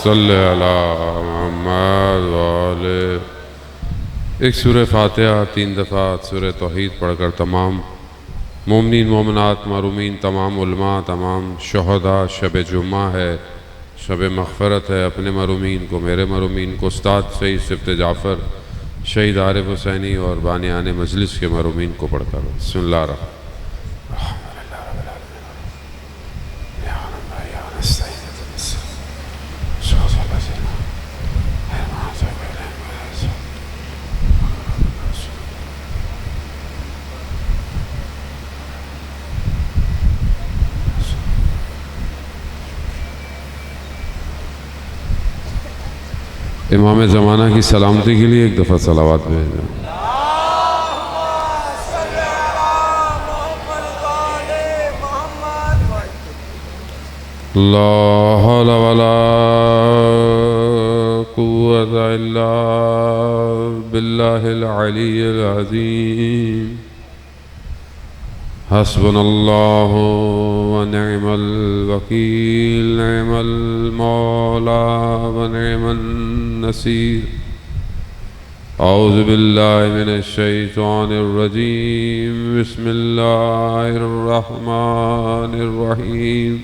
صلی علی محمد وآلہ۔ ایک سورہ فاتحہ 3 دفعہ سورہ توحید پڑھ کر تمام مومنین مومنات معرومین تمام علماء تمام شہداء، شب جمعہ ہے، شب مغفرت ہے، اپنے معرومین کو، میرے معرومین کو، استاد سید صفت جعفر، شہید عارف حسینی اور بانیان مجلس کے معرومین کو پڑھ کر بسم اللہ الرحمن امام زمانہ کی سلامتی کے لیے ایک دفعہ صلوات بھیجیں۔ لا حول ولا قوة الا باللہ العلی العظیم حسبنا اللہ ونعم الوکیل نعم المولا ونعم النصیر اعوذ باللہ من الشیطان الرجیم بسم اللہ الرحمن الرحیم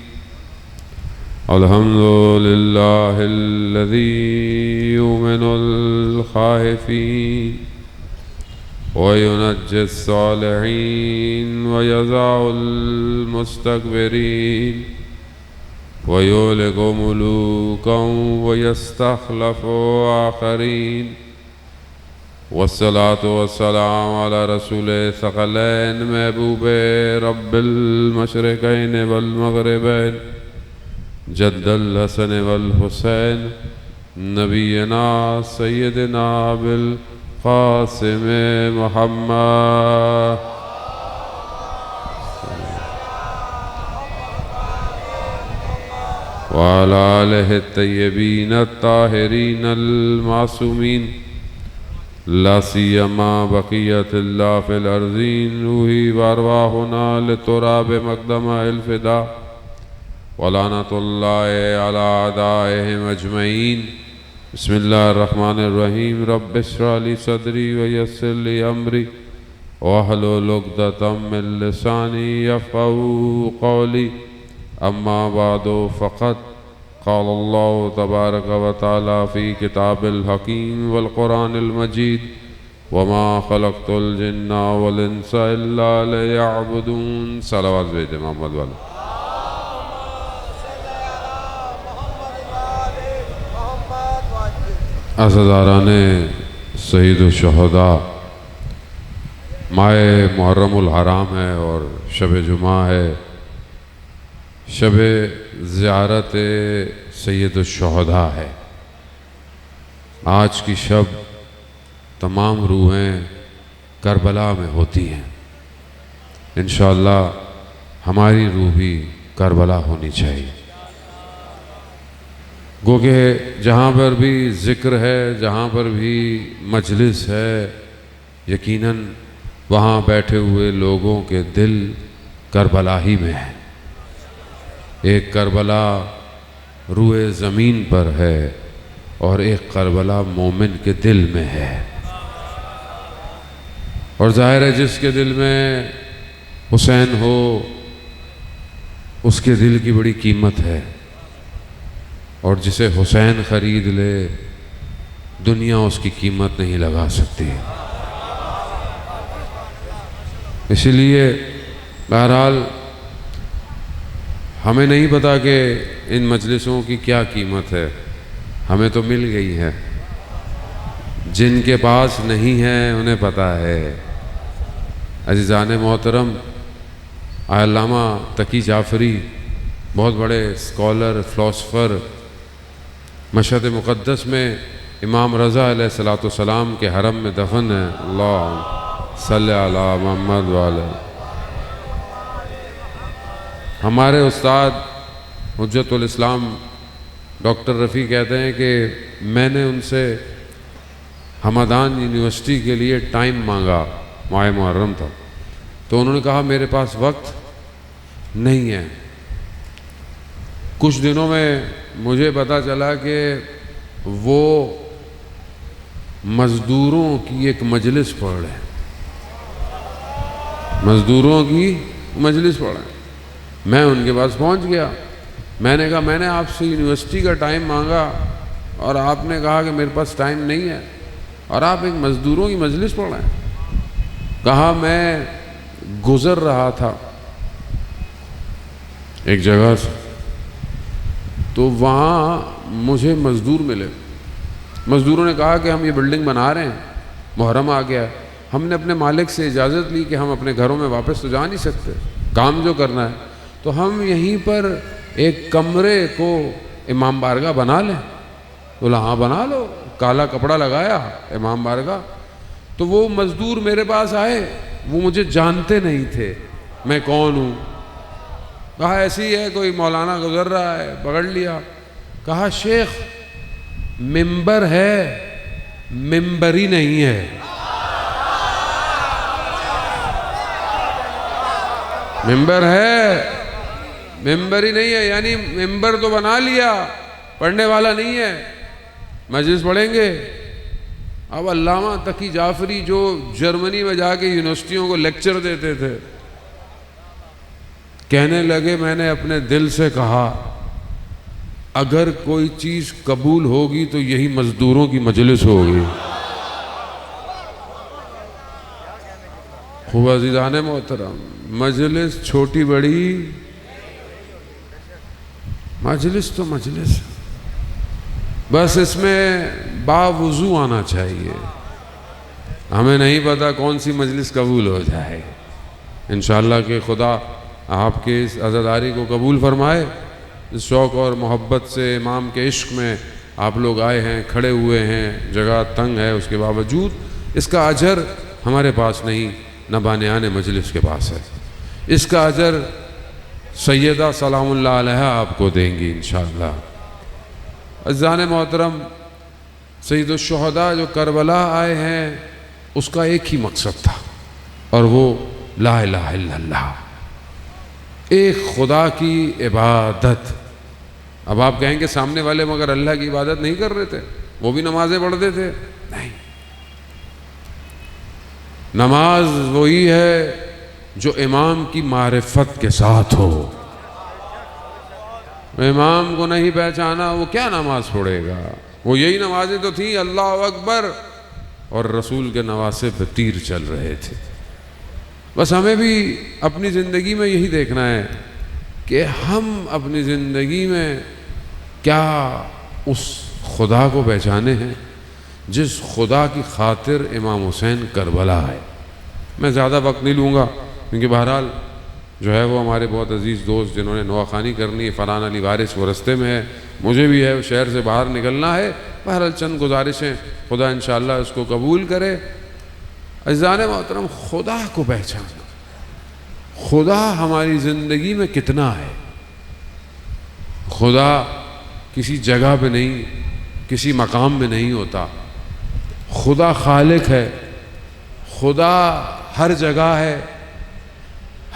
الحمد للہ الذی یؤمن الخائفین وَيُنَجِّي الصَّالِحِينَ وَيَزَعُ الْمُسْتَكْبِرِينَ وَيُهْلِكُ مُلُوكًا وَيَسْتَخْلَفُ آخَرِينَ والصلاة والسلام على رسول ثقلین محبوب رب المشرقین والمغربین جد الحسن والحسین نبینا سیدنا قاسم محمد وعلى آلہ الطیبین الطاہرین المعصومین لا سیما بقیت اللہ فی الارضین روحی وارواحنا لتراب مقدم الفدا ولعنت اللہ علی اعدائہم اجمعین بسم اللہ الرحمن الرحیم رب اشرح لی صدری ویسر لی امری واحلل عقدۃ من لسانی یفقہوا قولی اما بعد فقد قال اللہ تبارک و تعالی فی کتاب الحکیم والقرآن المجید وما خلقت الجن والانس الا لیعبدون صلوات بھیجیں محمد والا۔ عزاداران سید الشہداء، ماہ محرم الحرام ہے اور شب جمعہ ہے، شب زیارت سید الشہداء ہے۔ آج کی شب تمام روحیں کربلا میں ہوتی ہیں، انشاءاللہ ہماری روح بھی کربلا ہونی چاہیے۔ گو کہ جہاں پر بھی ذکر ہے، جہاں پر بھی مجلس ہے، یقیناً وہاں بیٹھے ہوئے لوگوں کے دل کربلا ہی میں ہیں۔ ایک کربلا روئے زمین پر ہے اور ایک کربلا مومن کے دل میں ہے، اور ظاہر ہے جس کے دل میں حسین ہو اس کے دل کی بڑی قیمت ہے، اور جسے حسین خرید لے دنیا اس کی قیمت نہیں لگا سکتی۔ اسی لیے بہرحال ہمیں نہیں پتا کہ ان مجلسوں کی کیا قیمت ہے، ہمیں تو مل گئی ہے، جن کے پاس نہیں ہے انہیں پتا ہے۔ عزیزان محترم، علامہ تقی جعفری بہت بڑے اسکالر فلاسفر، مشہد مقدس میں امام رضا علیہ السلام کے حرم میں دفن ہے۔ اللہ صلی علی محمد وآلہ۔ ہمارے استاد حجت الاسلام ڈاکٹر رفیع کہتے ہیں کہ میں نے ان سے ہمدان یونیورسٹی کے لیے ٹائم مانگا، ماہ محرم تھا، تو انہوں نے کہا میرے پاس وقت نہیں ہے، کچھ دنوں میں مجھے پتہ چلا کہ وہ مزدوروں کی ایک مجلس پڑھ رہے ہیں، مزدوروں کی مجلس پڑھ رہے ہیں۔ میں ان کے پاس پہنچ گیا، میں نے کہا میں نے آپ سے یونیورسٹی کا ٹائم مانگا اور آپ نے کہا کہ میرے پاس ٹائم نہیں ہے، اور آپ ایک مزدوروں کی مجلس پڑھ رہے ہیں۔ کہا میں گزر رہا تھا ایک جگہ سے، تو وہاں مجھے مزدور ملے۔ مزدوروں نے کہا کہ ہم یہ بلڈنگ بنا رہے ہیں، محرم آ گیا، ہم نے اپنے مالک سے اجازت لی کہ ہم اپنے گھروں میں واپس تو جا نہیں سکتے، کام جو کرنا ہے، تو ہم یہیں پر ایک کمرے کو امام بارگاہ بنا لیں۔ بولا ہاں بنا لو، کالا کپڑا لگایا امام بارگاہ۔ تو وہ مزدور میرے پاس آئے، وہ مجھے جانتے نہیں تھے میں کون ہوں۔ کہا ایسی ہے کوئی مولانا گزر رہا ہے، پکڑ لیا۔ کہا شیخ ممبر ہے، ممبر ہی نہیں ہے۔ ممبر ہے، ممبر ہی نہیں ہے، یعنی ممبر تو بنا لیا، پڑھنے والا نہیں ہے، مجلس پڑھیں گے۔ اب علامہ تقی جعفری جو جرمنی میں جا کے یونیورسٹیوں کو لیکچر دیتے تھے، کہنے لگے میں نے اپنے دل سے کہا اگر کوئی چیز قبول ہوگی تو یہی مزدوروں کی مجلس ہوگی۔ خوب عزیزان محترم، مجلس چھوٹی بڑی، مجلس تو مجلس، بس اس میں باوضو آنا چاہیے۔ ہمیں نہیں پتا کون سی مجلس قبول ہو جائے۔ انشاءاللہ کہ خدا آپ کے اس عزاداری کو قبول فرمائے۔ اس شوق اور محبت سے امام کے عشق میں آپ لوگ آئے ہیں، کھڑے ہوئے ہیں، جگہ تنگ ہے، اس کے باوجود اس کا اجر ہمارے پاس نہیں، نہ بانیان مجلس کے پاس ہے۔ اس کا اجر سیدہ سلام اللہ علیہ آپ کو دیں گی انشاءاللہ۔ عزیزان محترم، سید الشہداء جو کربلا آئے ہیں، اس کا ایک ہی مقصد تھا، اور وہ لا الہ الا اللہ، ایک خدا کی عبادت۔ اب آپ کہیں کہ سامنے والے مگر اللہ کی عبادت نہیں کر رہے تھے، وہ بھی نمازیں پڑھتے تھے؟ نہیں، نماز وہی ہے جو امام کی معرفت کے ساتھ ہو۔ امام کو نہیں پہچانا وہ کیا نماز پڑھے گا؟ وہ یہی نمازیں تو تھیں اللہ اکبر، اور رسول کے نواسے پہ تیر چل رہے تھے۔ بس ہمیں بھی اپنی زندگی میں یہی دیکھنا ہے کہ ہم اپنی زندگی میں کیا اس خدا کو پہچانے ہیں جس خدا کی خاطر امام حسین کربلا آئے۔ میں زیادہ وقت نہیں لوں گا، کیونکہ بہرحال جو ہے وہ ہمارے بہت عزیز دوست جنہوں نے نواخوانی کرنی ہے، فرحان علی وارث وہ رستے میں ہے، مجھے بھی ہے شہر سے باہر نکلنا ہے۔ بہرحال چند گزارشیں، خدا انشاءاللہ اس کو قبول کرے۔ عزیزان محترم، خدا کو پہچانا، خدا ہماری زندگی میں کتنا ہے۔ خدا کسی جگہ پہ نہیں، کسی مقام میں نہیں ہوتا۔ خدا خالق ہے، خدا ہر جگہ ہے،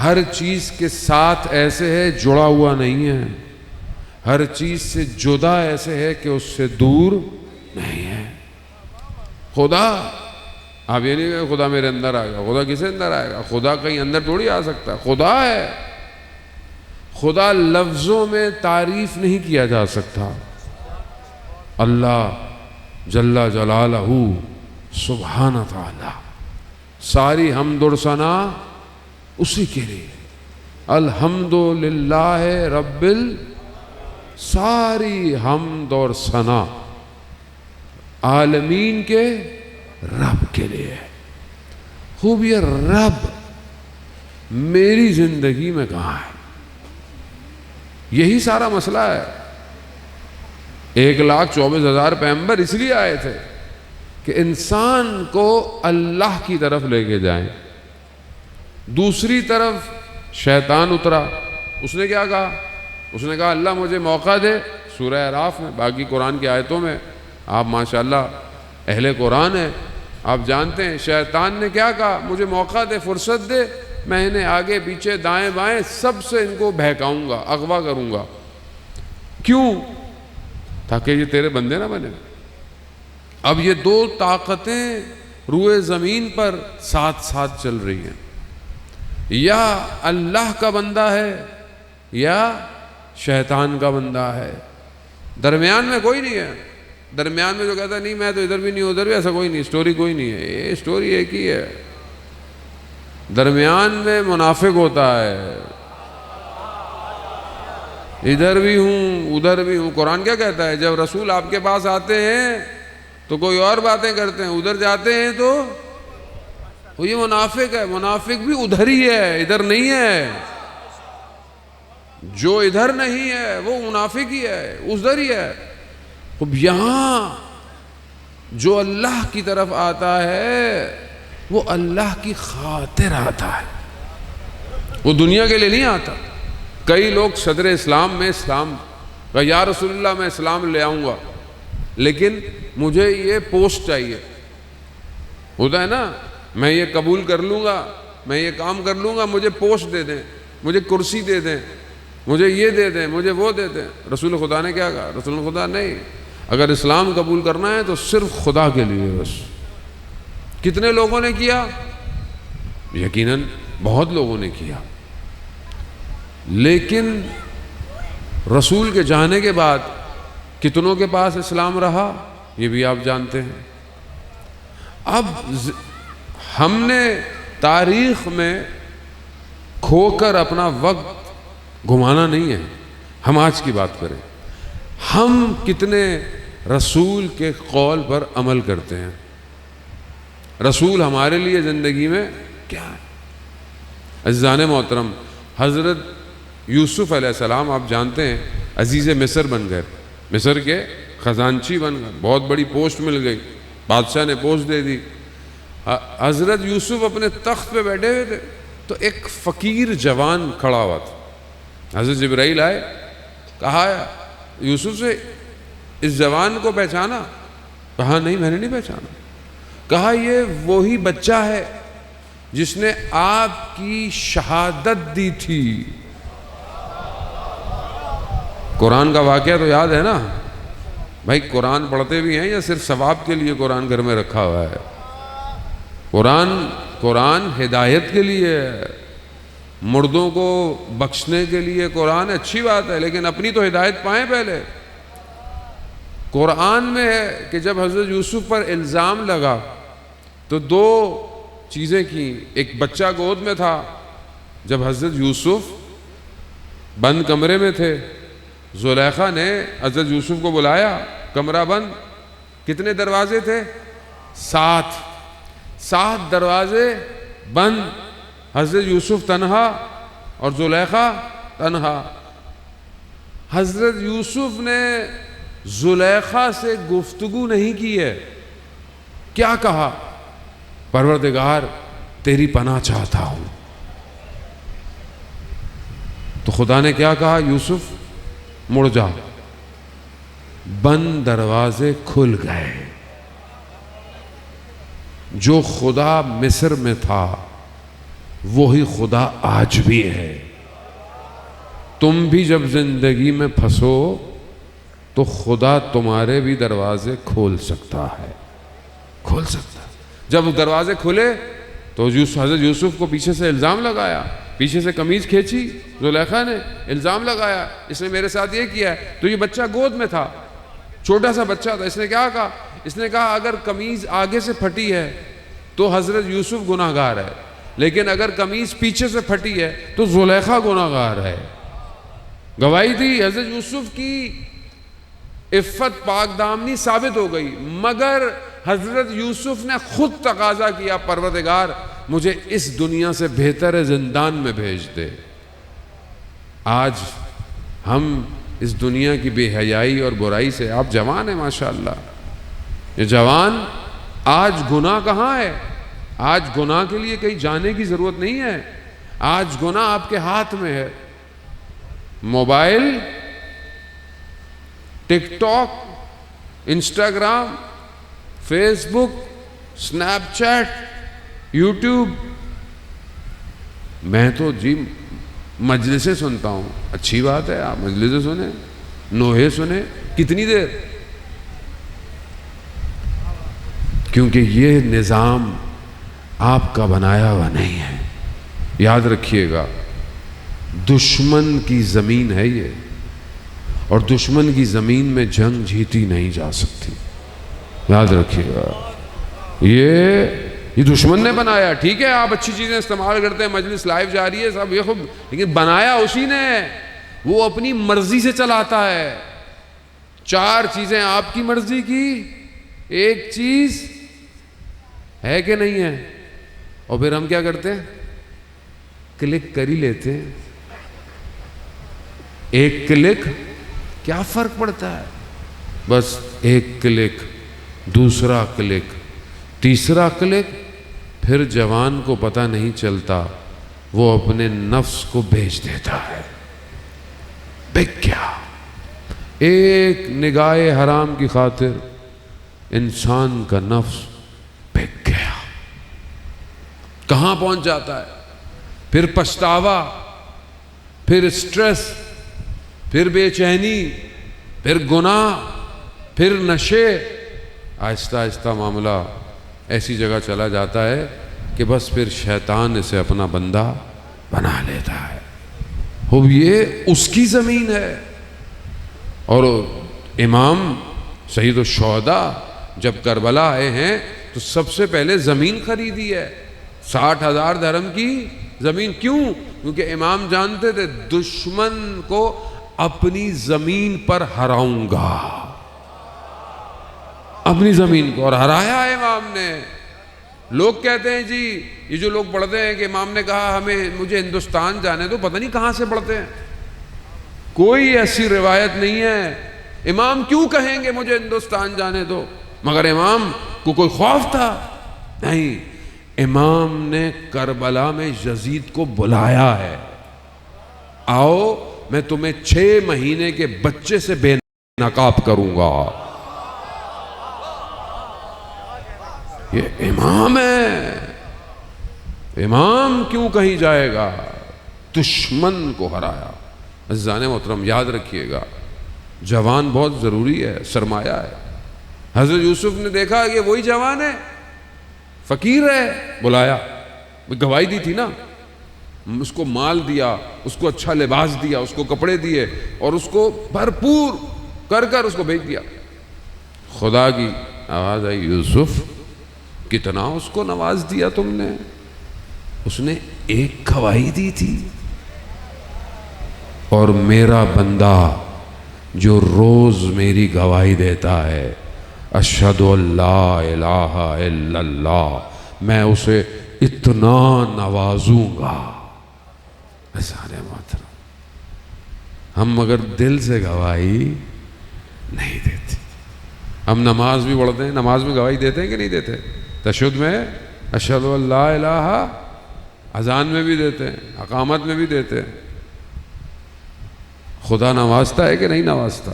ہر چیز کے ساتھ ایسے ہے جڑا ہوا نہیں ہے، ہر چیز سے جدا ایسے ہے کہ اس سے دور نہیں ہے۔ خدا، آپ یہ نہیں کہ خدا میرے اندر آئے گا، خدا کسے اندر آئے گا؟ خدا کہیں اندر تھوڑی آ سکتا ہے، خدا ہے۔ خدا لفظوں میں تعریف نہیں کیا جا سکتا۔ اللہ جل جلالہ سبحانہ تعالی، ساری حمد و ثنا اسی کے لیے۔ الحمدللہ رب ساری حمد اور ثنا عالمین کے رب کے لیے۔ خوب یہ رب میری زندگی میں کہاں ہے؟ یہی سارا مسئلہ ہے۔ 1,24,000 پیغمبر اس لیے آئے تھے کہ انسان کو اللہ کی طرف لے کے جائیں۔ دوسری طرف شیطان اترا، اس نے کیا کہا؟ اس نے کہا اللہ مجھے موقع دے، سورہ اعراف میں، باقی قرآن کی آیتوں میں آپ ماشاءاللہ اہل قرآن ہیں، آپ جانتے ہیں شیطان نے کیا کہا؟ مجھے موقع دے، فرصت دے، میں انہیں آگے پیچھے دائیں بائیں سب سے ان کو بہکاؤں گا، اغوا کروں گا۔ کیوں؟ تاکہ یہ تیرے بندے نہ بنے۔ اب یہ دو طاقتیں روئے زمین پر ساتھ ساتھ چل رہی ہیں، یا اللہ کا بندہ ہے یا شیطان کا بندہ ہے، درمیان میں کوئی نہیں ہے۔ درمیان میں جو کہتا ہے نہیں میں تو ادھر بھی نہیں ادھر بھی، ایسا کوئی نہیں، سٹوری کوئی نہیں ہے، یہ سٹوری ایک ہی ہے۔ درمیان میں منافق ہوتا ہے، ادھر بھی ہوں ادھر بھی ہوں۔ قرآن کیا کہتا ہے؟ جب رسول آپ کے پاس آتے ہیں تو کوئی اور باتیں کرتے ہیں، ادھر جاتے ہیں تو وہ یہ منافق ہے۔ منافق بھی ادھر ہی ہے، ادھر نہیں ہے۔ جو ادھر نہیں ہے وہ منافق ہی ہے، ادھر ہی ہے۔ اب یہاں جو اللہ کی طرف آتا ہے وہ اللہ کی خاطر آتا ہے، وہ دنیا کے لیے نہیں آتا۔ کئی لوگ صدر اسلام میں اسلام کہ یا رسول اللہ میں اسلام لے آؤں گا لیکن مجھے یہ پوسٹ چاہیے، ہوتا ہے نا، میں یہ قبول کر لوں گا، میں یہ کام کر لوں گا، مجھے پوسٹ دے دیں، مجھے کرسی دے دیں، مجھے یہ دے دیں، مجھے وہ دے دیں۔ رسول خدا نے کیا کہا؟ رسول خدا نہیں، اگر اسلام قبول کرنا ہے تو صرف خدا کے لیے بس۔ کتنے لوگوں نے کیا؟ یقیناً بہت لوگوں نے کیا، لیکن رسول کے جانے کے بعد کتنوں کے پاس اسلام رہا یہ بھی آپ جانتے ہیں۔ اب ہم نے تاریخ میں کھو کر اپنا وقت گھمانا نہیں ہے، ہم آج کی بات کریں۔ ہم کتنے رسول کے قول پر عمل کرتے ہیں؟ رسول ہمارے لیے زندگی میں کیا ہے؟ عزیزان محترم، حضرت یوسف علیہ السلام آپ جانتے ہیں عزیز مصر بن گئے، مصر کے خزانچی بن گئے، بہت بڑی پوسٹ مل گئی، بادشاہ نے پوسٹ دے دی۔ حضرت یوسف اپنے تخت پہ بیٹھے ہوئے تھے تو ایک فقیر جوان کھڑا ہوا تھا۔ حضرت جبرائیل آئے، کہا یوسف سے اس جوان کو پہچانا؟ کہا نہیں میں نے نہیں پہچانا۔ کہا یہ وہی بچہ ہے جس نے آپ کی شہادت دی تھی۔ قرآن کا واقعہ تو یاد ہے نا بھائی؟ قرآن پڑھتے بھی ہیں یا صرف ثواب کے لیے قرآن گھر میں رکھا ہوا ہے؟ قرآن ہدایت کے لیے ہے، مردوں کو بخشنے کے لیے قرآن اچھی بات ہے، لیکن اپنی تو ہدایت پائیں پہلے۔ قرآن میں ہے کہ جب حضرت یوسف پر الزام لگا تو دو چیزیں کی، ایک بچہ گود میں تھا، جب حضرت یوسف بند کمرے میں تھے زلیخا نے حضرت یوسف کو بلایا، کمرہ بند، کتنے دروازے تھے؟ 7 دروازے بند، حضرت یوسف تنہا اور زلیخا تنہا۔ حضرت یوسف نے زلیخا سے گفتگو نہیں کی ہے، کیا کہا؟ پروردگار تیری پناہ چاہتا ہوں۔ تو خدا نے کیا کہا؟ یوسف مڑ جا۔ بند دروازے کھل گئے۔ جو خدا مصر میں تھا وہی خدا آج بھی ہے۔ تم بھی جب زندگی میں پھنسو تو خدا تمہارے بھی دروازے کھول سکتا ہے، کھول سکتا ہے۔ جب دروازے کھلے تو حضرت یوسف کو پیچھے سے الزام لگایا، پیچھے سے قمیض کھینچی زلیخا نے، الزام لگایا اس نے میرے ساتھ یہ کیا ہے۔ تو یہ بچہ گود میں تھا، چھوٹا سا بچہ تھا۔ اس نے کیا کہا؟ اس نے کہا اگر قمیض آگے سے پھٹی ہے تو حضرت یوسف گناہ گار ہے، لیکن اگر قمیض پیچھے سے پھٹی ہے تو زلیخا گناہ گار ہے۔ گواہی دی، حضرت یوسف کی عفت پاک دامنی ثابت ہو گئی، مگر حضرت یوسف نے خود تقاضا کیا پروردگار مجھے اس دنیا سے بہتر زندان میں بھیج دے۔ آج ہم اس دنیا کی بے حیائی اور برائی سے، آپ جوان ہیں ماشاءاللہ، یہ جوان، آج گناہ کہاں ہے؟ آج گناہ کے لیے کہیں جانے کی ضرورت نہیں ہے، آج گناہ آپ کے ہاتھ میں ہے۔ موبائل، ٹک ٹاک، انسٹاگرام، فیس بک، سنیپ چیٹ، یوٹیوب۔ میں تو جی مجلسیں سنتا ہوں، اچھی بات ہے، آپ مجلسیں سنیں، نوحے سنیں، کتنی دیر؟ کیونکہ یہ نظام آپ کا بنایا ہوا نہیں ہے. یاد رکھیے گا، دشمن کی زمین ہے یہ، اور دشمن کی زمین میں جنگ جیتی نہیں جا سکتی. یاد رکھیے گا، یہ دشمن نے بنایا. ٹھیک ہے آپ اچھی چیزیں استعمال کرتے ہیں، مجلس لائیو جاری ہے سب یہ خوب، لیکن بنایا اسی نے ہے. وہ اپنی مرضی سے چلاتا ہے. 4 چیزیں آپ کی مرضی کی، ایک چیز ہے کہ نہیں ہے، اور پھر ہم کیا کرتے ہیں؟ کلک کر ہی لیتے ہیں. ایک کلک کیا فرق پڑتا ہے؟ بس ایک کلک، دوسرا کلک، تیسرا کلک، پھر جوان کو پتہ نہیں چلتا، وہ اپنے نفس کو بیچ دیتا ہے. بک گیا. ایک نگاہ حرام کی خاطر انسان کا نفس بک گیا. کہاں پہنچ جاتا ہے؟ پھر پچھتاوا، پھر اسٹریس، پھر بے چینی، پھر گناہ، پھر نشے. آہستہ آہستہ معاملہ ایسی جگہ چلا جاتا ہے کہ بس پھر شیطان اسے اپنا بندہ بنا لیتا ہے. اب یہ اس کی زمین ہے. اور امام سید الشہداء جب کربلا آئے ہیں تو سب سے پہلے زمین خریدی ہے، 60,000 درہم کی زمین. کیوں؟ کیونکہ امام جانتے تھے دشمن کو اپنی زمین پر ہراؤں گا، اپنی زمین کو. اور ہرایا امام نے. لوگ کہتے ہیں جی، یہ جو لوگ پڑھتے ہیں کہ امام نے کہا مجھے ہندوستان جانے دو، پتہ نہیں کہاں سے پڑھتے ہیں. کوئی ایسی روایت نہیں ہے. امام کیوں کہیں گے مجھے ہندوستان جانے دو؟ مگر امام کو کوئی خوف تھا؟ نہیں. امام نے کربلا میں یزید کو بلایا ہے، آؤ میں تمہیں 6 مہینے کے بچے سے بے نقاب کروں گا. یہ امام ہے. امام کیوں کہیں جائے گا؟ دشمن کو ہرایا. عزیزان محترم یاد رکھیے گا، جوان بہت ضروری ہے، سرمایہ ہے. حضرت یوسف نے دیکھا کہ وہی جوان ہے، فقیر ہے، بلایا. گواہی دی تھی نا، اس کو مال دیا، اس کو اچھا لباس دیا، اس کو کپڑے دیے، اور اس کو بھرپور کر اس کو بھیج دیا. خدا کی آواز آئی، یوسف کتنا اس کو نواز دیا تم نے. اس نے ایک گواہی دی تھی. اور میرا بندہ جو روز میری گواہی دیتا ہے، اشہد ان لا الہ الا اللہ، میں اسے اتنا نوازوں گا. سارے محترم ہم مگر دل سے گواہی نہیں دیتے. ہم نماز بھی پڑھتے ہیں، نماز میں گواہی دیتے ہیں کہ نہیں دیتے؟ تشہد میں اشہد ان لا الہ، اذان میں بھی دیتے ہیں، اقامت میں بھی دیتے ہیں. خدا نوازتا ہے کہ نہیں نوازتا؟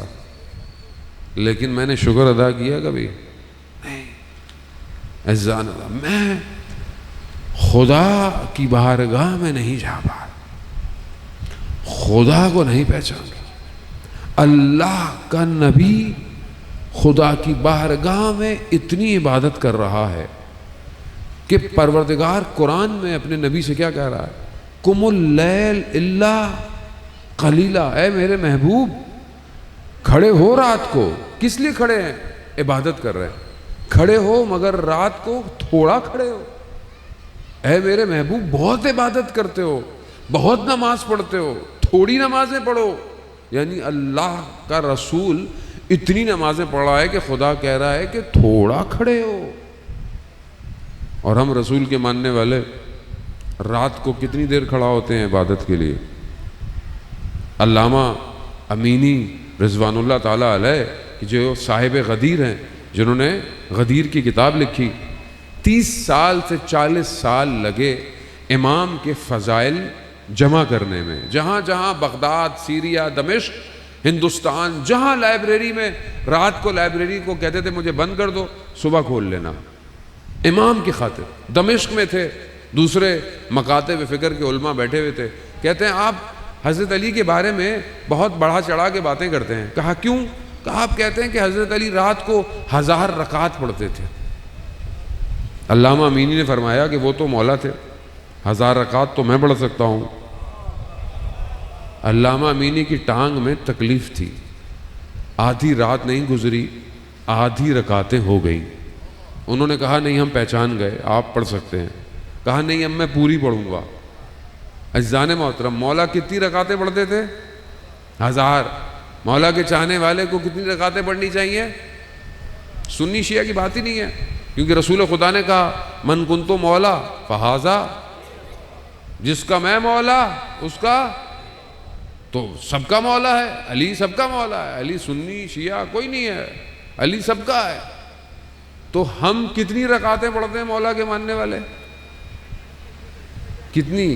لیکن میں نے شکر ادا کیا کبھی نہیں. عزیزان اللہ، میں خدا کی بارگاہ میں نہیں جا پا رہا، خدا کو نہیں پہچان رہا. اللہ کا نبی خدا کی بارگاہ میں اتنی عبادت کر رہا ہے کہ پروردگار قرآن میں اپنے نبی سے کیا کہہ رہا ہے؟ قم اللیل الا قلیلا. اے میرے محبوب کھڑے ہو رات کو. کس لیے کھڑے ہیں؟ عبادت کر رہے ہیں. کھڑے ہو مگر رات کو تھوڑا کھڑے ہو. اے میرے محبوب بہت عبادت کرتے ہو، بہت نماز پڑھتے ہو، تھوڑی نمازیں پڑھو. یعنی اللہ کا رسول اتنی نمازیں پڑھ رہا ہے کہ خدا کہہ رہا ہے کہ تھوڑا کھڑے ہو. اور ہم رسول کے ماننے والے رات کو کتنی دیر کھڑا ہوتے ہیں عبادت کے لیے. علامہ امینی رضوان اللہ تعالیٰ علیہ جو صاحب غدیر ہیں، جنہوں نے غدیر کی کتاب لکھی، 30 سال سے 40 سال لگے امام کے فضائل جمع کرنے میں. جہاں جہاں بغداد، سیریا، دمشق، ہندوستان، جہاں لائبریری میں رات کو لائبریری کو کہتے تھے مجھے بند کر دو، صبح کھول لینا. امام کی خاطر. دمشق میں تھے دوسرے مکاتب فکر کے علماء بیٹھے ہوئے تھے، کہتے ہیں آپ حضرت علی کے بارے میں بہت بڑھا چڑھا کے باتیں کرتے ہیں. کہا کیوں؟ کہا آپ کہتے ہیں کہ حضرت علی رات کو 1000 رکعت پڑھتے تھے. علامہ امینی نے فرمایا کہ وہ تو مولا تھے، 1000 رکعت تو میں پڑھ سکتا ہوں. علامہ امینی کی ٹانگ میں تکلیف تھی، آدھی رات نہیں گزری، آدھی رکعتیں ہو گئیں. انہوں نے کہا نہیں ہم پہچان گئے، آپ پڑھ سکتے ہیں. کہا نہیں اب میں پوری پڑھوں گا. عزیزان محترم، مولا کتنی رکعتیں پڑھتے تھے؟ 1000. مولا کے چاہنے والے کو کتنی رکعتیں پڑھنی چاہیے؟ سنی شیعہ کی بات ہی نہیں ہے، کیونکہ رسول خدا نے کہا من کنتو مولا فہذا، جس کا میں مولا اس کا تو سب کا مولا ہے. علی سب کا مولا ہے، علی سنی شیعہ کوئی نہیں ہے، علی سب کا ہے. تو ہم کتنی رکعتیں پڑھتے ہیں مولا کے ماننے والے؟ کتنی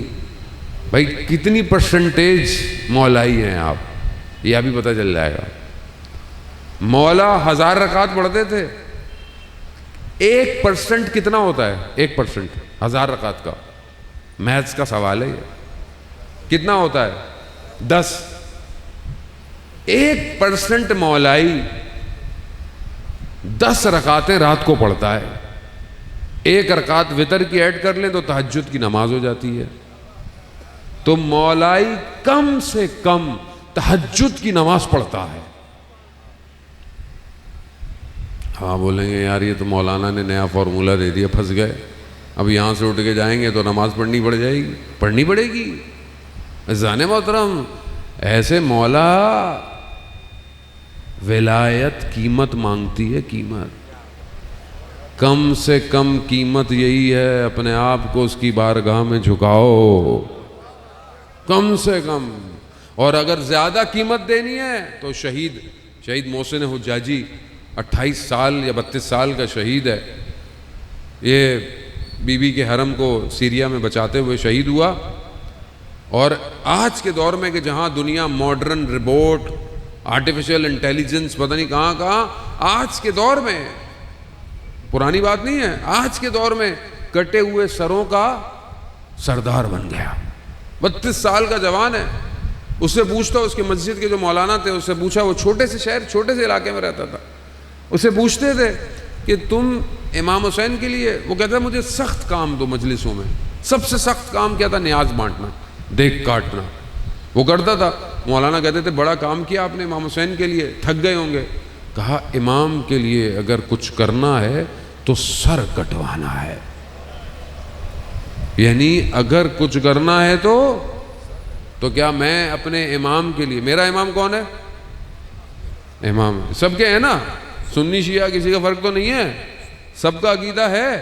بھائی، کتنی پرسنٹیج مولائی ہیں آپ؟ یہ ابھی پتہ چل جائے گا. مولا 1000 رکعت پڑھتے تھے. 1% کتنا ہوتا ہے؟ 1% 1000 رکعت کا میتھس کا سوال ہے یہ. کتنا ہوتا ہے؟ 10. 1% مولائی 10 رکعتیں رات کو پڑھتا ہے. 1 رکعت وتر کی ایڈ کر لیں تو تہجد کی نماز ہو جاتی ہے. تو مولائی کم سے کم تہجد کی نماز پڑھتا ہے. ہاں بولیں گے یار یہ تو مولانا نے نیا فارمولہ دے دیا، پھنس گئے. اب یہاں سے اٹھ کے جائیں گے تو نماز پڑھنی پڑ جائے گی، پڑھنی پڑے گی. عزیزان محترم، ایسے مولا ولایت قیمت مانگتی ہے، قیمت. کم سے کم قیمت یہی ہے اپنے آپ کو اس کی بارگاہ میں جھکاؤ، کم سے کم. اور اگر زیادہ قیمت دینی ہے تو شہید محسن حجاجی 28 سال یا 32 سال کا شہید ہے. یہ بی بی کے حرم کو سیریا میں بچاتے ہوئے شہید ہوا. اور آج کے دور میں کہ جہاں دنیا ماڈرن روبوٹ، آرٹیفیشل انٹیلیجنس پتہ نہیں کہاں کہاں، آج کے دور میں، پرانی بات نہیں ہے، آج کے دور میں کٹے ہوئے سروں کا سردار بن گیا. 32 سال کا جوان ہے. اس سے پوچھتا، اس کے مسجد کے جو مولانا تھے اس سے پوچھا، وہ چھوٹے سے شہر چھوٹے سے علاقے میں رہتا تھا، اس سے پوچھتے تھے کہ تم امام حسین کے لیے، وہ کہتا ہے مجھے سخت کام دو مجلسوں میں. سب سے سخت کام کیا تھا؟ نیاز بانٹنا، دیکھ کاٹنا. وہ کرتا تھا. مولانا کہتے تھے بڑا کام کیا آپ نے امام حسین کے لیے، تھک گئے ہوں گے. کہا امام کے لیے اگر کچھ کرنا ہے تو سر کٹوانا ہے. یعنی اگر کچھ کرنا ہے تو کیا میں اپنے امام کے لیے، میرا امام کون ہے؟ امام سب کے ہیں نا، سنی شیعہ کسی کا فرق تو نہیں ہے، سب کا عقیدہ ہے.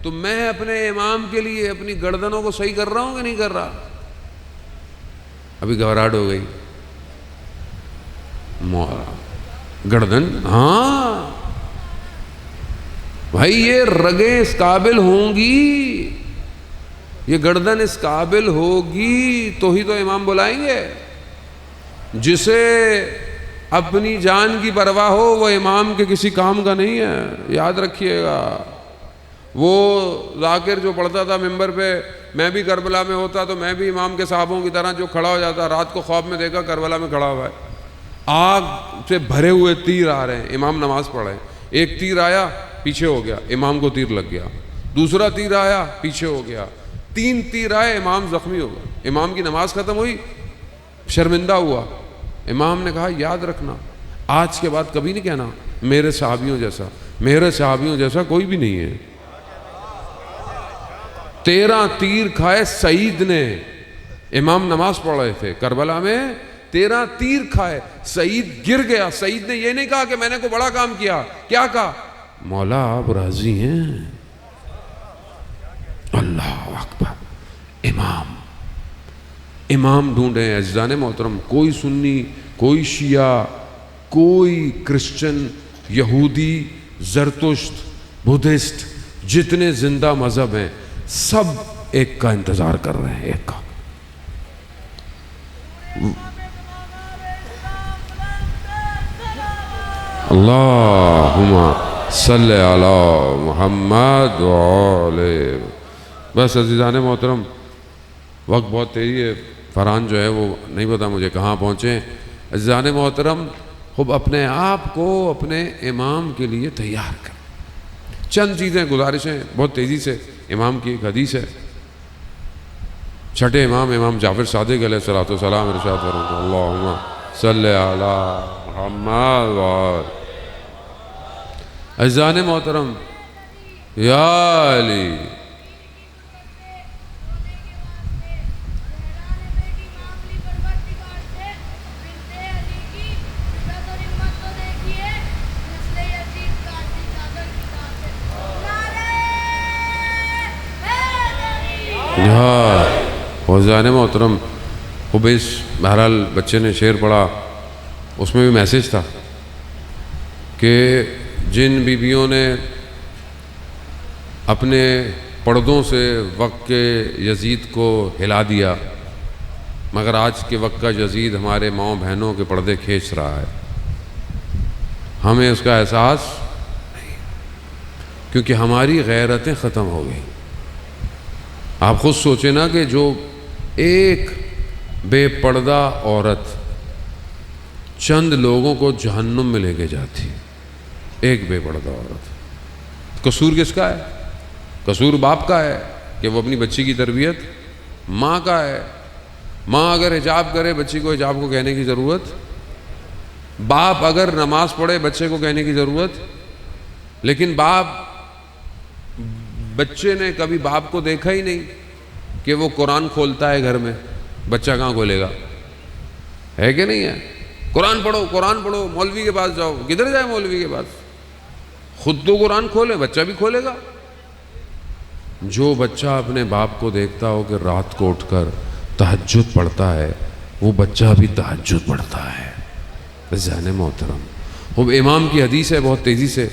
تو میں اپنے امام کے لیے اپنی گردنوں کو صحیح کر رہا ہوں کہ نہیں کر رہا؟ ابھی گھبراہٹ ہو گئی. گردن، ہاں بھائی یہ رگیں اس قابل ہوں گی، یہ گردن اس قابل ہوگی تو ہی تو امام بلائیں گے. جسے اپنی جان کی پرواہ ہو وہ امام کے کسی کام کا نہیں ہے، یاد رکھیے گا. وہ ذاکر جو پڑھتا تھا ممبر پہ، میں بھی کربلا میں ہوتا تو میں بھی امام کے صحابوں کی طرح جو کھڑا ہو جاتا. رات کو خواب میں دیکھا کربلا میں کھڑا ہوا ہے، آگ سے بھرے ہوئے تیر آ رہے ہیں، امام نماز پڑھ رہے ہیں. ایک تیر آیا پیچھے ہو گیا، امام کو تیر لگ گیا. دوسرا تیر آیا پیچھے ہو گیا. 3 تیر آئے، امام زخمی ہو گیا. امام کی نماز ختم ہوئی، شرمندہ ہوا. امام نے کہا یاد رکھنا آج کے بعد کبھی نہیں کہنا میرے صحابیوں جیسا، میرے صحابیوں جیسا کوئی بھی نہیں ہے. 13 تیر کھائے سعید نے، امام نماز پڑھ رہے تھے کربلا میں، 13 تیر کھائے، سعید گر گیا. سعید نے یہ نہیں کہا کہ میں نے کوئی بڑا کام کیا، کیا کہا؟ مولا آپ راضی ہیں؟ اللہ اکبر. امام ڈھونڈے. عزیزان محترم، کوئی سنی، کوئی شیعہ، کوئی کرسچن، یہودی، زرتشت، بدھسٹ، جتنے زندہ مذہب ہیں سب ایک کا انتظار کر رہے ہیں، ایک کا. اللہم صلی علی محمد وعلی. بس عزیزان محترم، وقت بہت تیزی ہے. فرحان جو ہے وہ نہیں پتا مجھے کہاں پہنچے. عزیزان محترم، خوب اپنے آپ کو اپنے امام کے لیے تیار کر. چند چیزیں گزارشیں بہت تیزی سے. امام کی ایک حدیث ہے، چھٹے امام جعفر صادق علیہ الصلوۃ والسلام ارشاد فرماتے ہیں اللہم صلی علی محمد وآل. عزیزان محترم، یا علی، عزیزان محترم. خوب اس بہرحال بچے نے شعر پڑھا، اس میں بھی میسیج تھا کہ جن بیویوں نے اپنے پردوں سے وقت کے یزید کو ہلا دیا، مگر آج کے وقت کا یزید ہمارے ماؤں بہنوں کے پردے کھینچ رہا ہے، ہمیں اس کا احساس نہیں، کیونکہ ہماری غیرتیں ختم ہو گئی. آپ خود سوچیں نا کہ جو ایک بے پردہ عورت چند لوگوں کو جہنم میں لے کے جاتی، ایک بے پردہ عورت، قصور کس کا ہے؟ قصور باپ کا ہے کہ وہ اپنی بچی کی تربیت، ماں کا ہے. ماں اگر حجاب کرے بچی کو حجاب کو کہنے کی ضرورت، باپ اگر نماز پڑھے بچے کو کہنے کی ضرورت. لیکن بچے نے کبھی باپ کو دیکھا ہی نہیں کہ وہ قرآن کھولتا ہے گھر میں. بچہ کہاں کھولے گا؟ ہے کہ نہیں ہے؟ قرآن پڑھو، مولوی کے پاس جاؤ. کدھر جائے مولوی کے پاس؟ خود تو قرآن کھولے، بچہ بھی کھولے گا. جو بچہ اپنے باپ کو دیکھتا ہو کہ رات کو اٹھ کر تہجد پڑھتا ہے، وہ بچہ بھی تہجد پڑھتا ہے. عزیزان محترم، وہ امام کی حدیث ہے بہت تیزی سے.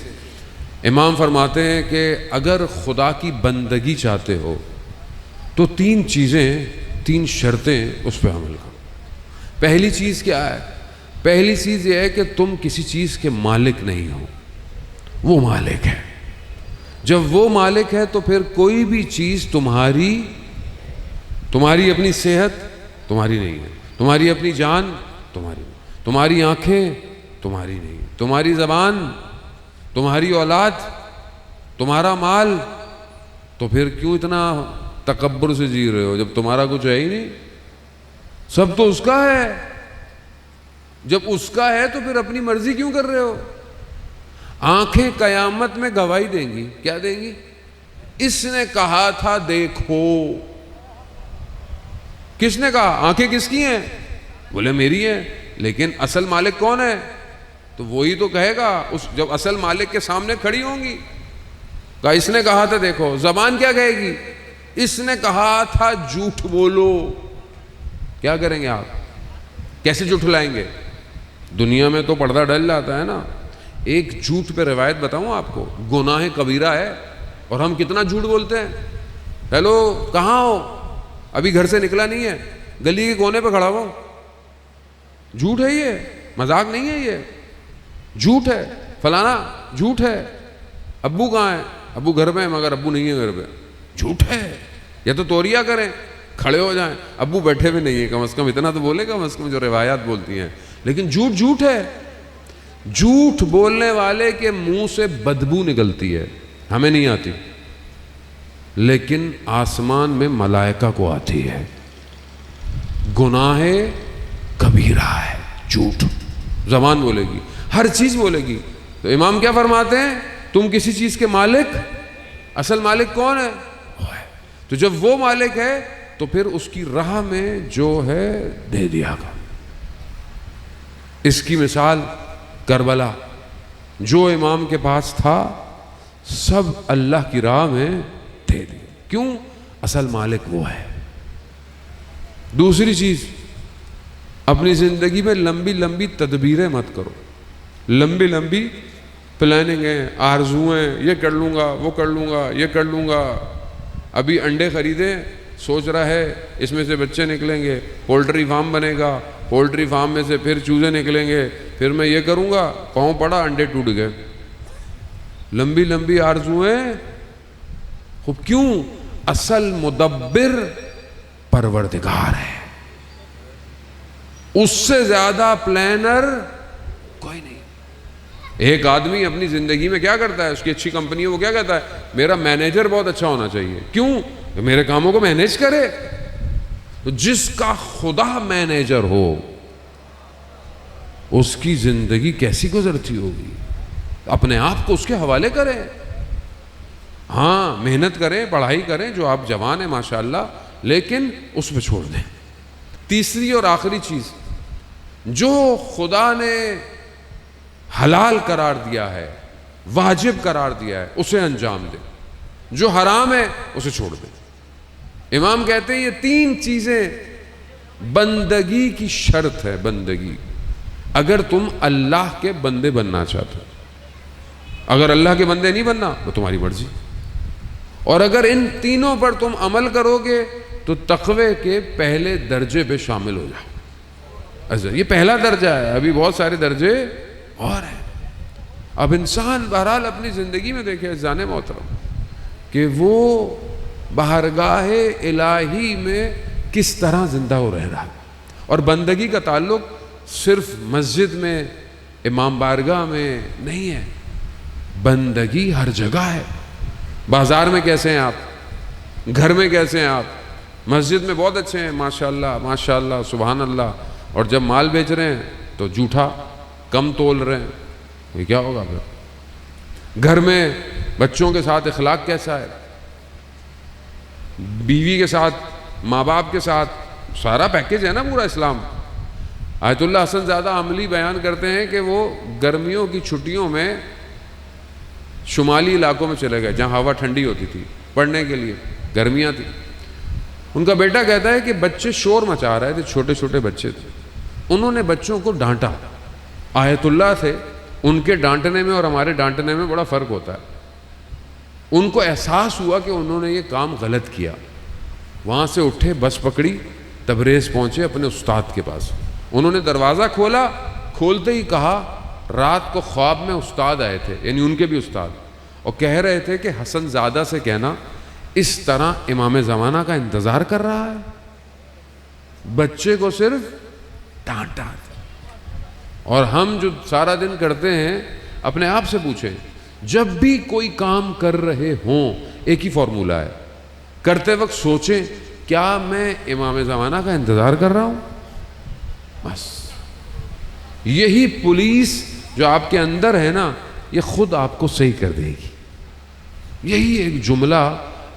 امام فرماتے ہیں کہ اگر خدا کی بندگی چاہتے ہو تو 3 شرطیں اس پہ عمل کرو. پہلی چیز کیا ہے؟ پہلی چیز یہ ہے کہ تم کسی چیز کے مالک نہیں ہو، وہ مالک ہے. جب وہ مالک ہے تو پھر کوئی بھی چیز تمہاری اپنی صحت تمہاری نہیں ہے، تمہاری اپنی جان تمہاری نہیں، تمہاری آنکھیں تمہاری نہیں، تمہاری زبان، تمہاری اولاد، تمہارا مال. تو پھر کیوں اتنا تکبر سے جی رہے ہو جب تمہارا کچھ ہے ہی نہیں؟ سب تو اس کا ہے. جب اس کا ہے تو پھر اپنی مرضی کیوں کر رہے ہو؟ آنکھیں قیامت میں گواہی دیں گی. کیا دیں گی؟ اس نے کہا تھا دیکھو. کس نے کہا؟ آنکھیں کس کی ہیں؟ بولے میری ہیں. لیکن اصل مالک کون ہے؟ تو وہی تو کہے گا جب اصل مالک کے سامنے کھڑی ہوں گی. کہا اس نے کہا تھا دیکھو. زبان کیا کہے گی؟ اس نے کہا تھا جھوٹ بولو. کیا کریں گے آپ؟ کیسے جھٹلائیں گے؟ دنیا میں تو پردہ ڈل جاتا ہے نا. ایک جھوٹ پہ روایت بتاؤں آپ کو، گناہ کبیرہ ہے اور ہم کتنا جھوٹ بولتے ہیں. ہیلو کہاں ہو؟ ابھی گھر سے نکلا نہیں ہے، گلی کے کونے پہ کھڑا ہو. جھوٹ ہے یہ، مذاق نہیں ہے یہ. جھوٹ ہے. فلانا جھوٹ ہے. ابو کہاں ہے؟ ابو گھر پہ ہے مگر ابو نہیں ہے گھر پہ. جھوٹ ہے. یا تو توریہ کریں، کھڑے ہو جائیں، ابو بیٹھے بھی نہیں ہیں، کم از کم اتنا تو بولے، کم از کم جو روایات بولتی ہیں. لیکن جھوٹ ہے. جھوٹ بولنے والے کے منہ سے بدبو نکلتی ہے، ہمیں نہیں آتی، لیکن آسمان میں ملائکہ کو آتی ہے. گناہ کبیرہ ہے جھوٹ. زبان بولے گی، ہر چیز بولے گی. تو امام کیا فرماتے ہیں؟ تم کسی چیز کے مالک، اصل مالک کون ہے؟ تو جب وہ مالک ہے تو پھر اس کی راہ میں جو ہے دے دیا گا. اس کی مثال کربلا، جو امام کے پاس تھا سب اللہ کی راہ میں دے دیا. کیوں؟ اصل مالک وہ ہے. دوسری چیز، اپنی زندگی میں لمبی لمبی تدبیریں مت کرو. لمبی پلاننگ ہیں، آرزویں، یہ کر لوں گا، وہ کر لوں گا، یہ کر لوں گا. ابھی انڈے خریدے، سوچ رہا ہے اس میں سے بچے نکلیں گے، پولٹری فارم بنے گا، پولٹری فارم میں سے پھر چوزے نکلیں گے، پھر میں یہ کروں گا، پاؤں پڑا انڈے ٹوٹ گئے. لمبی آرزویں. خوب کیوں؟ اصل مدبر پروردگار ہے. اس سے زیادہ پلانر کوئی نہیں. ایک آدمی اپنی زندگی میں کیا کرتا ہے, اس کی اچھی کمپنی ہے, وہ کیا کہتا ہے, میرا مینیجر بہت اچھا ہونا چاہیے. کیوں؟ کہ میرے کاموں کو مینیج کرے. تو جس کا خدا مینیجر ہو اس کی زندگی کیسی گزرتی ہوگی. اپنے آپ کو اس کے حوالے کریں. ہاں محنت کریں, پڑھائی کریں, جو آپ جوان ہیں ماشاءاللہ, لیکن اس پہ چھوڑ دیں. تیسری اور آخری چیز, جو خدا نے حلال قرار دیا ہے, واجب قرار دیا ہے, اسے انجام دیں. جو حرام ہے اسے چھوڑ دیں. امام کہتے ہیں یہ 3 چیزیں بندگی کی شرط ہے. بندگی, اگر تم اللہ کے بندے بننا چاہتے ہو. اگر اللہ کے بندے نہیں بننا تو تمہاری مرضی. اور اگر ان تینوں پر تم عمل کرو گے تو تقوی کے پہلے درجے پہ شامل ہو جاؤ. یہ پہلا درجہ ہے, ابھی بہت سارے درجے اور ہیں. اب انسان بہرحال اپنی زندگی میں دیکھے عزیزان محترم کہ وہ بارگاہ الہی میں کس طرح زندہ ہو رہ رہا ہے. اور بندگی کا تعلق صرف مسجد میں, امام بارگاہ میں نہیں ہے. بندگی ہر جگہ ہے. بازار میں کیسے ہیں آپ, گھر میں کیسے ہیں آپ, مسجد میں بہت اچھے ہیں ماشاءاللہ ماشاءاللہ سبحان اللہ, اور جب مال بیچ رہے ہیں تو جھوٹا کم تول رہے ہیں. یہ کیا ہوگا پھر؟ گھر میں بچوں کے ساتھ اخلاق کیسا ہے, بیوی کے ساتھ, ماں باپ کے ساتھ, سارا پیکیج ہے نا پورا اسلام. آیت اللہ حسن زادہ عملی بیان کرتے ہیں کہ وہ گرمیوں کی چھٹیوں میں شمالی علاقوں میں چلے گئے جہاں ہوا ٹھنڈی ہوتی تھی پڑھنے کے لیے, گرمیاں تھیں. ان کا بیٹا کہتا ہے کہ بچے شور مچا رہے تھے, چھوٹے چھوٹے بچے تھے. انہوں نے بچوں کو ڈانٹا. آیت اللہ تھے, ان کے ڈانٹنے میں اور ہمارے ڈانٹنے میں بڑا فرق ہوتا ہے. ان کو احساس ہوا کہ انہوں نے یہ کام غلط کیا. وہاں سے اٹھے, بس پکڑی, تبریز پہنچے اپنے استاد کے پاس. انہوں نے دروازہ کھولا, کھولتے ہی کہا رات کو خواب میں استاد آئے تھے, یعنی ان کے بھی استاد, اور کہہ رہے تھے کہ حسن زادہ سے کہنا اس طرح امام زمانہ کا انتظار کر رہا ہے. بچے کو صرف ڈانٹا. اور ہم جو سارا دن کرتے ہیں, اپنے آپ سے پوچھیں, جب بھی کوئی کام کر رہے ہوں ایک ہی فارمولہ ہے, کرتے وقت سوچیں کیا میں امام زمانہ کا انتظار کر رہا ہوں. بس یہی پولیس جو آپ کے اندر ہے نا, یہ خود آپ کو صحیح کر دے گی. یہی ایک جملہ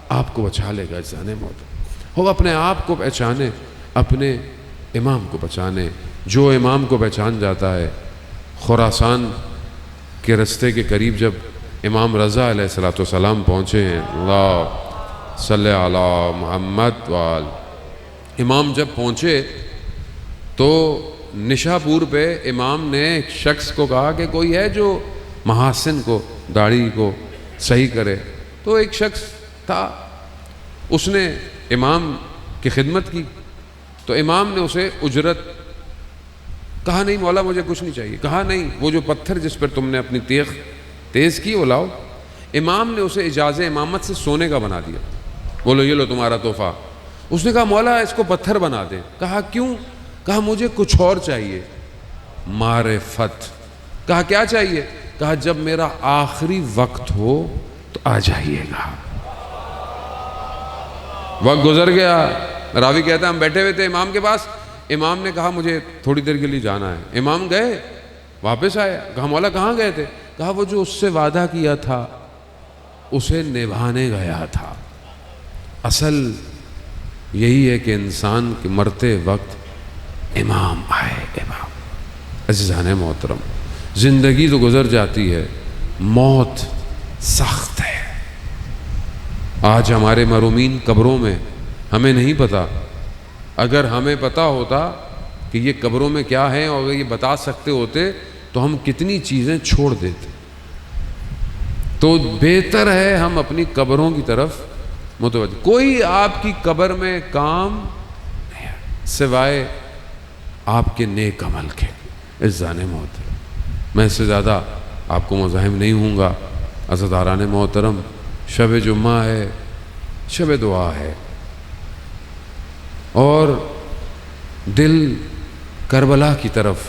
آپ کو بچا لے گا. جانے موت ہو, اپنے آپ کو پہچانے, اپنے امام کو پہچانے. جو امام کو پہچان جاتا ہے. خراسان کے رستے کے قریب جب امام رضا علیہ السلام پہنچے ہیں, اللہ صلی علی محمد وآل, امام جب پہنچے تو نشا پور پہ امام نے ایک شخص کو کہا کہ کوئی ہے جو محاسن کو, داڑھی کو صحیح کرے. تو ایک شخص تھا, اس نے امام کی خدمت کی. تو امام نے اسے اجرت کہا, نہیں مولا مجھے کچھ نہیں چاہیے. کہا نہیں, وہ جو پتھر جس پر تم نے اپنی تیغ تیز کی وہ لاؤ. امام نے اسے اجاز امامت سے سونے کا بنا دیا. بولو یہ لو تمہارا تحفہ. اس نے کہا مولا اس کو پتھر بنا دیں. کہا کیوں؟ کہا مجھے کچھ اور چاہیے, معرفت. کہا کیا چاہیے؟ کہا جب میرا آخری وقت ہو تو آ جائیے گا. وقت گزر گیا. راوی کہتا ہے ہم بیٹھے ہوئے تھے امام کے پاس. امام نے کہا مجھے تھوڑی دیر کے لیے جانا ہے. امام گئے, واپس آئے. کہا مولا کہاں گئے تھے؟ کہا وہ جو اس سے وعدہ کیا تھا اسے نبھانے گیا تھا. اصل یہی ہے کہ انسان کے مرتے وقت امام آئے. امام. عزیزان محترم, زندگی تو گزر جاتی ہے, موت سخت ہے. آج ہمارے مرحومین قبروں میں, ہمیں نہیں پتا. اگر ہمیں پتا ہوتا کہ یہ قبروں میں کیا ہے اور اگر یہ بتا سکتے ہوتے تو ہم کتنی چیزیں چھوڑ دیتے. تو بہتر ہے ہم اپنی قبروں کی طرف متوجہ. کوئی آپ کی قبر میں کام نہیں ہے سوائے آپ کے نیک عمل کے. عزیزان محترم, میں اس سے زیادہ آپ کو مزاحم نہیں ہوں گا. عزیزان محترم, شب جمعہ ہے, شب دعا ہے, اور دل کربلا کی طرف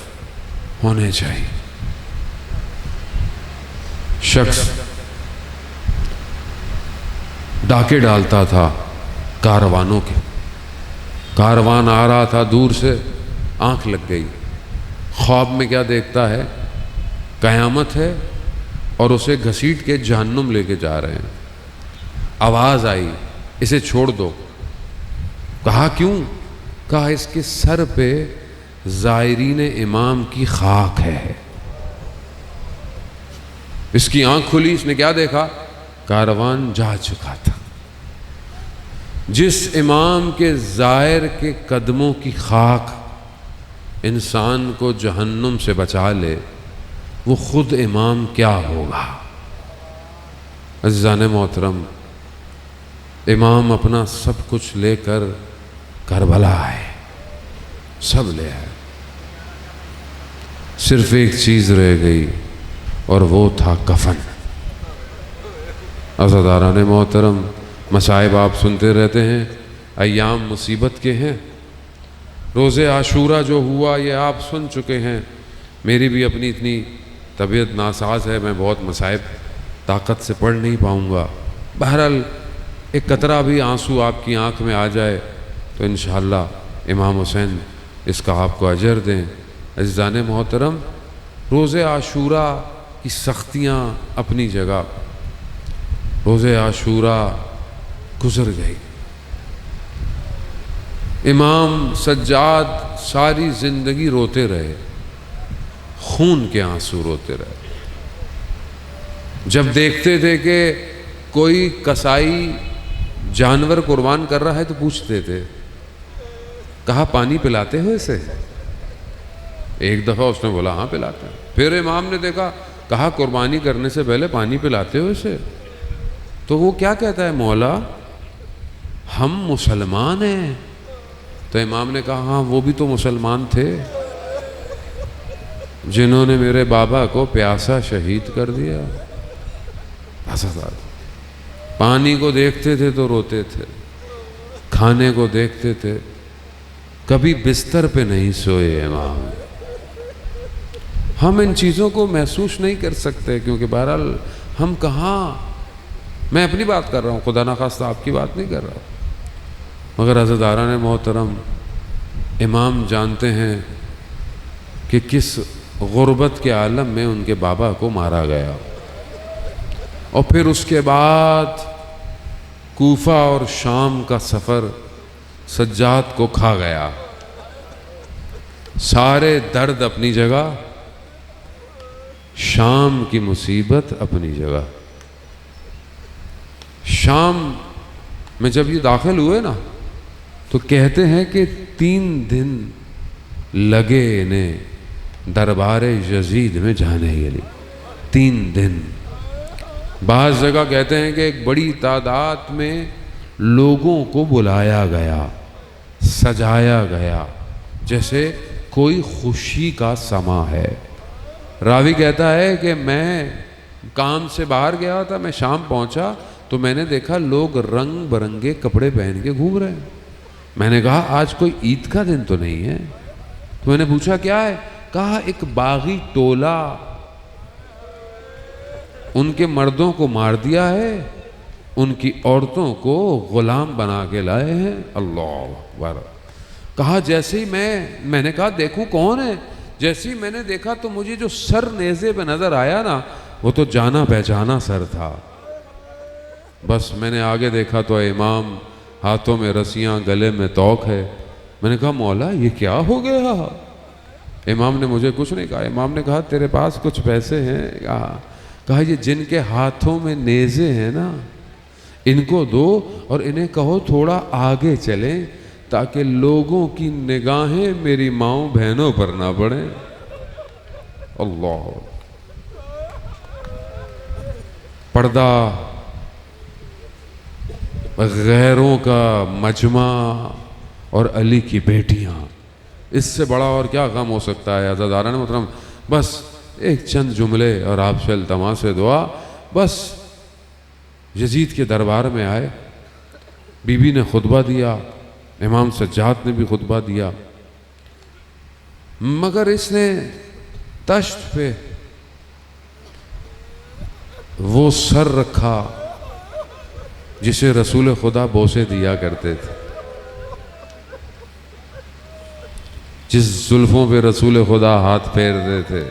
ہونے چاہیے. شخص ڈاکے ڈالتا تھا کاروانوں کے. کاروان آ رہا تھا دور سے، آنکھ لگ گئی. خواب میں کیا دیکھتا ہے؟ قیامت ہے اور اسے گھسیٹ کے جہنم لے کے جا رہے ہیں. آواز آئی اسے چھوڑ دو. کہا کیوں؟ کہا اس کے سر پہ زائرین امام کی خاک ہے. اس کی آنکھ کھلی، اس نے کیا دیکھا؟ کاروان جا چکا تھا. جس امام کے زائر کے قدموں کی خاک انسان کو جہنم سے بچا لے، وہ خود امام کیا ہوگا؟ عزیزان محترم، امام اپنا سب کچھ لے کر کربلا آئے، سب لے آئے. صرف ایک چیز رہ گئی اور وہ تھا کفن. عزیزان محترم، مصائب آپ سنتے رہتے ہیں، ایام مصیبت کے ہیں. روز عاشورہ جو ہوا یہ آپ سن چکے ہیں. میری بھی اپنی اتنی طبیعت ناساز ہے، میں بہت مصائب طاقت سے پڑھ نہیں پاؤں گا. بہرحال ایک قطرہ بھی آنسو آپ کی آنکھ میں آ جائے تو انشاءاللہ امام حسین اس کا آپ کو اجر دیں. عزیزان محترم، روز عاشورہ کی سختیاں اپنی جگہ، روز عاشورہ گزر گئی. امام سجاد ساری زندگی روتے رہے، خون کے آنسو روتے رہے. جب دیکھتے تھے کہ کوئی کسائی جانور قربان کر رہا ہے تو پوچھتے تھے، کہا پانی پلاتے ہو اسے؟ ایک دفعہ اس نے بولا ہاں پلاتے ہیں. پھر امام نے دیکھا، کہا قربانی کرنے سے پہلے پانی پلاتے ہو اسے؟ تو وہ کیا کہتا ہے، مولا ہم مسلمان ہیں. تو امام نے کہا ہاں وہ بھی تو مسلمان تھے جنہوں نے میرے بابا کو پیاسا شہید کر دیا. پانی کو دیکھتے تھے تو روتے تھے، کھانے کو دیکھتے تھے، کبھی بستر پہ نہیں سوئے امام. ہم ان چیزوں کو محسوس نہیں کر سکتے کیونکہ بہرحال ہم کہاں، میں اپنی بات کر رہا ہوں، خدا نخواستہ آپ کی بات نہیں کر رہا. مگر عزیزان محترم، امام جانتے ہیں کہ کس غربت کے عالم میں ان کے بابا کو مارا گیا، اور پھر اس کے بعد کوفہ اور شام کا سفر سجاد کو کھا گیا. سارے درد اپنی جگہ، شام کی مصیبت اپنی جگہ. شام میں جب یہ داخل ہوئے نا تو کہتے ہیں کہ 3 دن لگے انہیں دربار یزید میں جانے کے لیے. 3 دن. بعض جگہ کہتے ہیں کہ ایک بڑی تعداد میں لوگوں کو بلایا گیا، سجایا گیا جیسے کوئی خوشی کا سما ہے. راوی کہتا ہے کہ میں کام سے باہر گیا تھا، میں شام پہنچا تو میں نے دیکھا لوگ رنگ برنگے کپڑے پہن کے گھوم رہے ہیں. میں نے کہا آج کوئی عید کا دن تو نہیں ہے؟ تو میں نے پوچھا کیا ہے؟ کہا ایک باغی ٹولہ ان کے مردوں کو مار دیا ہے، ان کی عورتوں کو غلام بنا کے لائے ہیں. اللہ اکبر. کہا جیسے ہی میں نے کہا دیکھوں کون ہے. جیسے ہی میں نے دیکھا تو مجھے جو سر نیزے پہ نظر آیا نا وہ تو جانا پہچانا سر تھا. بس میں نے آگے دیکھا تو امام، ہاتھوں میں رسیاں، گلے میں توق ہے. میں نے کہا مولا یہ کیا ہو گیا؟ امام نے مجھے کچھ نہیں کہا. امام نے کہا تیرے پاس کچھ پیسے ہیں؟ کہا یہ جن کے ہاتھوں میں نیزے ہیں نا ان کو دو اور انہیں کہو تھوڑا آگے چلیں تاکہ لوگوں کی نگاہیں میری ماؤں بہنوں پر نہ پڑیں. اللہ. پردہ غیروں کا مجمع اور علی کی بیٹیاں، اس سے بڑا اور کیا غم ہو سکتا ہے عزیزان محترم. بس ایک چند جملے اور آپ سے التماس سے دعا. بس یزید کے دربار میں آئے، بی بی نے خطبہ دیا، امام سجاد نے بھی خطبہ دیا، مگر اس نے تشت پہ وہ سر رکھا جسے رسول خدا بوسے دیا کرتے تھے، جس زلفوں پہ رسول خدا ہاتھ پھیرتے تھے،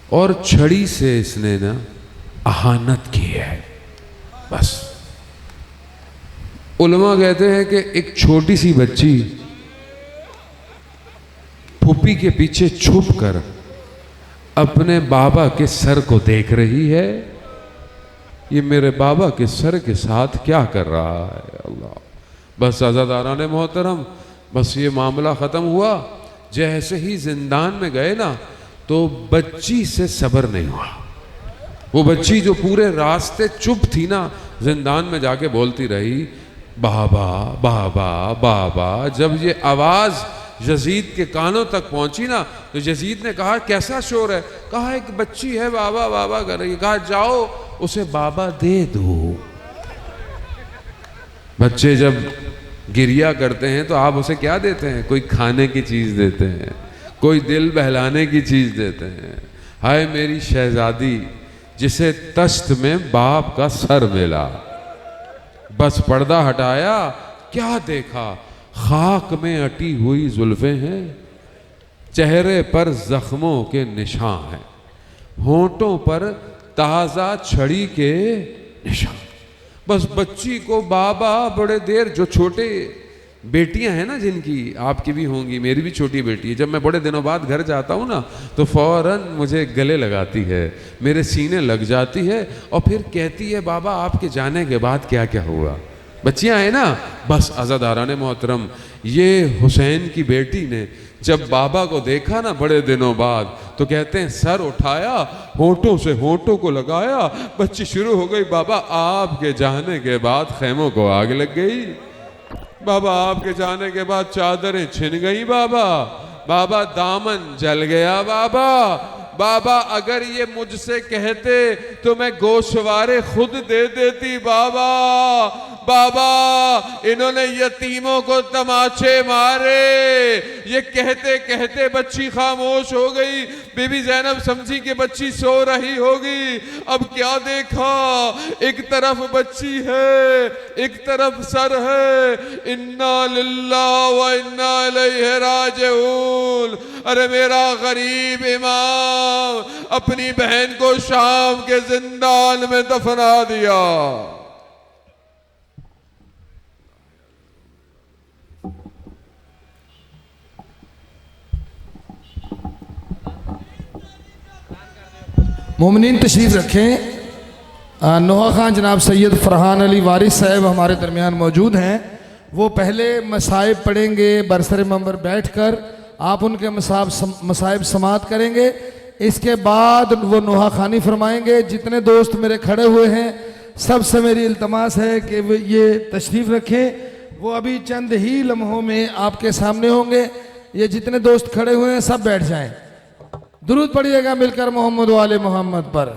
اور چھڑی سے اس نے نا اہانت کی ہے. بس علماء کہتے ہیں کہ ایک چھوٹی سی بچی پھوپھی کے پیچھے چھپ کر اپنے بابا کے سر کو دیکھ رہی ہے، یہ میرے بابا کے سر کے ساتھ کیا کر رہا ہے. اللہ. بس عزاداران محترم، بس یہ معاملہ ختم ہوا. جیسے ہی زندان میں گئے نا تو بچی سے صبر نہیں ہوا. وہ بچی جو پورے راستے چپ تھی نا، زندان میں جا کے بولتی رہی بابا بابا بابا. جب یہ آواز یزید کے کانوں تک پہنچی نا تو یزید نے کہا کیسا شور ہے؟ کہا ایک بچی ہے بابا بابا کر رہی ہے. کہا جاؤ اسے بابا دے دو. بچے جب گریا کرتے ہیں تو آپ اسے کیا دیتے ہیں؟ کوئی کھانے کی چیز دیتے ہیں، کوئی دل بہلانے کی چیز دیتے ہیں. ہائے میری شہزادی جسے تشت میں باپ کا سر ملا، بس پردہ ہٹایا، کیا دیکھا؟ خاک میں اٹی ہوئی زلفیں ہیں، چہرے پر زخموں کے نشان ہیں، ہونٹوں پر تازہ چھڑی کے نشان. بس بچی کو بابا بڑے دیر، جو چھوٹے بیٹیاں ہیں نا جن کی، آپ کی بھی ہوں گی، میری بھی چھوٹی بیٹی ہے، جب میں بڑے دنوں بعد گھر جاتا ہوں نا تو فوراً مجھے گلے لگاتی ہے، میرے سینے لگ جاتی ہے اور پھر کہتی ہے بابا آپ کے جانے کے بعد کیا کیا ہوا. بچیاں ہیں نا. بس عزاداران محترم، یہ حسین کی بیٹی نے جب بابا کو دیکھا نا بڑے دنوں بعد تو کہتے ہیں سر اٹھایا، ہونٹوں سے ہونٹوں کو لگایا، بچی شروع ہو گئی بابا آپ کے جانے کے بعد خیموں کو آگ لگ گئی، بابا آپ کے جانے کے بعد چادریں چھن گئی، بابا بابا دامن جل گیا، بابا بابا اگر یہ مجھ سے کہتے تو میں گوشوارے خود دے دیتی، بابا بابا انہوں نے یتیموں کو تماچے مارے. یہ کہتے کہتے بچی خاموش ہو گئی. بی بی زینب سمجھی کہ بچی سو رہی ہوگی. اب کیا دیکھا؟ ایک طرف بچی ہے، ایک طرف سر ہے. انا للہ و انا الیہ راجعون. ارے میرا غریب امام اپنی بہن کو شام کے زندان میں دفنا دیا. مومنین تشریف رکھیں. نوحہ خان جناب سید فرحان علی وارث صاحب ہمارے درمیان موجود ہیں. وہ پہلے مصائب پڑھیں گے برسر منبر بیٹھ کر، آپ ان کے مصائب سماعت کریں گے. اس کے بعد وہ نوحہ خانی فرمائیں گے. جتنے دوست میرے کھڑے ہوئے ہیں سب سے میری التماس ہے کہ وہ یہ تشریف رکھیں. وہ ابھی چند ہی لمحوں میں آپ کے سامنے ہوں گے. یہ جتنے دوست کھڑے ہوئے ہیں سب بیٹھ جائیں. درود پڑھیے گا مل کر محمد و آل محمد پر.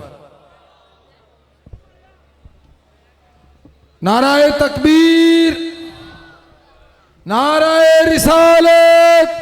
نعرہ تکبیر، نعرہ رسالت،